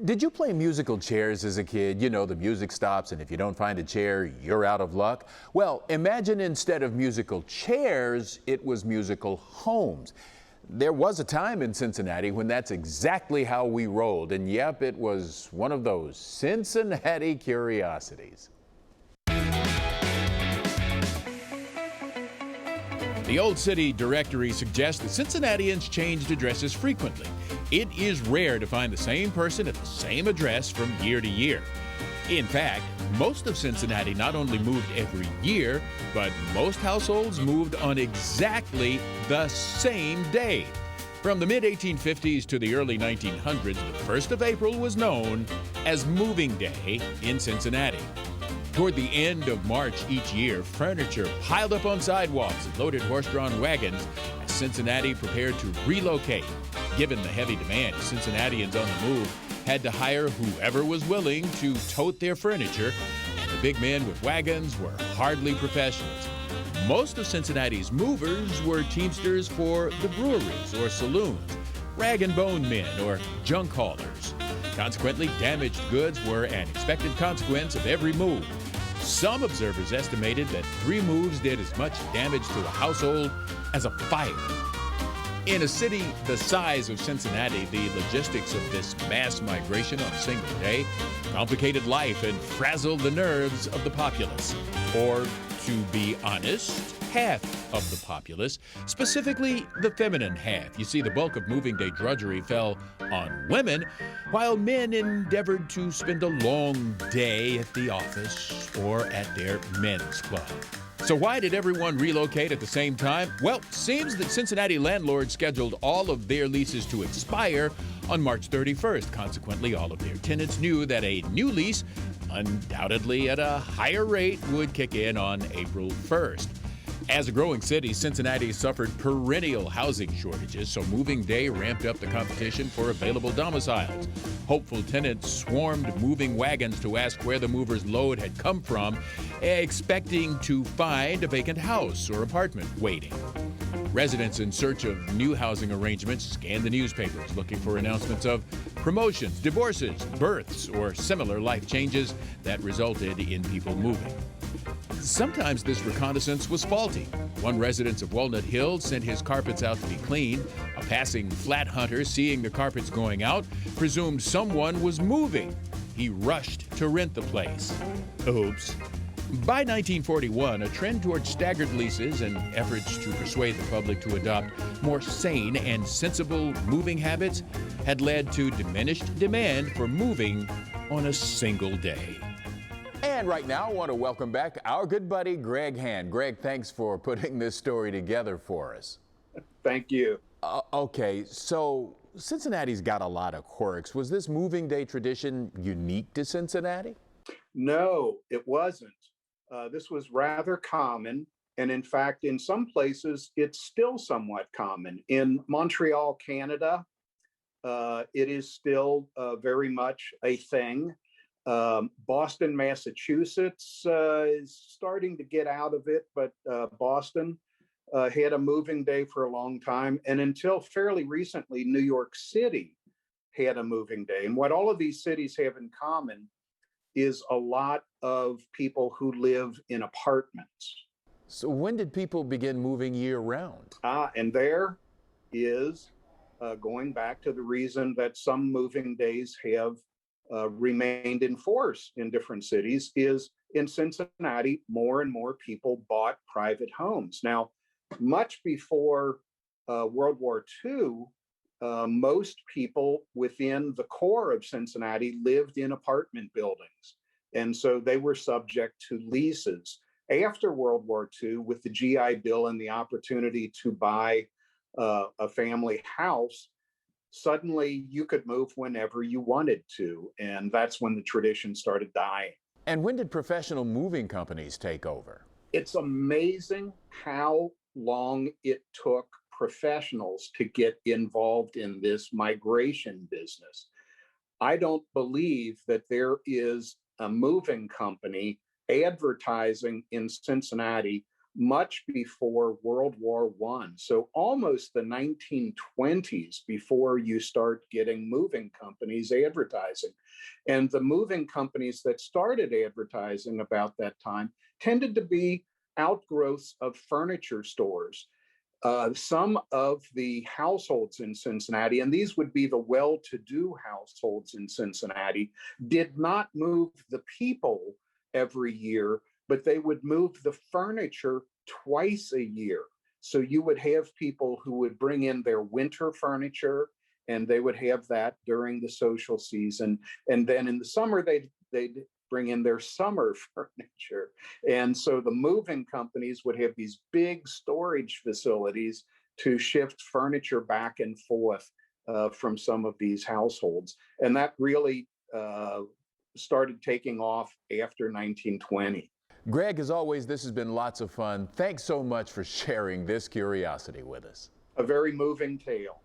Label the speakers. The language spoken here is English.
Speaker 1: Did you play musical chairs as a kid? You know, the music stops, and if you don't find a chair, you're out of luck. Well, imagine instead of musical chairs, it was musical homes. There was a time in Cincinnati when that's exactly how we rolled, and yep, it was one of those Cincinnati Curiosities. The Old City Directory suggests that Cincinnatians changed addresses frequently. It is rare to find the same person at the same address from year to year. In fact, most of Cincinnati not only moved every year, but most households moved on exactly the same day. From the mid-1850s to the early 1900s, the 1st of April was known as Moving Day in Cincinnati. Toward the end of March each year, furniture piled up on sidewalks and loaded horse-drawn wagons as Cincinnati prepared to relocate. Given the heavy demand, Cincinnatians on the move had to hire whoever was willing to tote their furniture, and the big men with wagons were hardly professionals. Most of Cincinnati's movers were teamsters for the breweries or saloons, rag and bone men or junk haulers. Consequently, damaged goods were an expected consequence of every move. Some observers estimated that 3 moves did as much damage to a household as a fire. In a city the size of Cincinnati, the logistics of this mass migration on a single day complicated life and frazzled the nerves of the populace. Or, to be honest, half of the populace, specifically the feminine half. You see, the bulk of moving day drudgery fell on women, while men endeavored to spend a long day at the office or at their men's club. So why did everyone relocate at the same time? Well, it seems that Cincinnati landlords scheduled all of their leases to expire on March 31st. Consequently, all of their tenants knew that a new lease, undoubtedly at a higher rate, would kick in on April 1st. As a growing city, Cincinnati suffered perennial housing shortages, so moving day ramped up the competition for available domiciles. Hopeful tenants swarmed moving wagons to ask where the movers' load had come from, expecting to find a vacant house or apartment waiting. Residents in search of new housing arrangements scanned the newspapers looking for announcements of promotions, divorces, births, or similar life changes that resulted in people moving. Sometimes this reconnaissance was faulty. One resident of Walnut Hill sent his carpets out to be cleaned. A passing flat hunter, seeing the carpets going out, presumed someone was moving. He rushed to rent the place. Oops. By 1941, a trend toward staggered leases and efforts to persuade the public to adopt more sane and sensible moving habits had led to diminished demand for moving on a single day. And right now, I want to welcome back our good buddy, Greg Hand. Greg, thanks for putting this story together for us.
Speaker 2: Thank you.
Speaker 1: Okay, so Cincinnati's got a lot of quirks. Was this moving day tradition unique to Cincinnati?
Speaker 2: No, it wasn't. This was rather common. And in fact, in some places, it's still somewhat common. In Montreal, Canada, it is still very much a thing. Boston, Massachusetts is starting to get out of it, but Boston had a moving day for a long time. And until fairly recently, New York City had a moving day. And what all of these cities have in common is a lot of people who live in apartments.
Speaker 1: So when did people begin moving year round?
Speaker 2: And there is going back to the reason that some moving days have remained in force in different cities is in Cincinnati, more and more people bought private homes. Now, much before World War II, most people within the core of Cincinnati lived in apartment buildings. And so they were subject to leases. After World War II, with the GI Bill and the opportunity to buy a family house, suddenly you could move whenever you wanted to. And that's when the tradition started dying.
Speaker 1: And when did professional moving companies take over?
Speaker 2: It's amazing how long it took professionals to get involved in this migration business. I don't believe that there is a moving company advertising in Cincinnati much before World War I. So almost the 1920s before you start getting moving companies advertising. And the moving companies that started advertising about that time tended to be outgrowths of furniture stores. Some of the households in Cincinnati, and these would be the well-to-do households in Cincinnati, did not move the people every year, but they would move the furniture twice a year. So you would have people who would bring in their winter furniture, and they would have that during the social season. And then in the summer, they'd bring in their summer furniture. And so the moving companies would have these big storage facilities to shift furniture back and forth from some of these households. And that really started taking off after 1920.
Speaker 1: Greg, as always, this has been lots of fun. Thanks so much for sharing this curiosity with us.
Speaker 2: A very moving tale.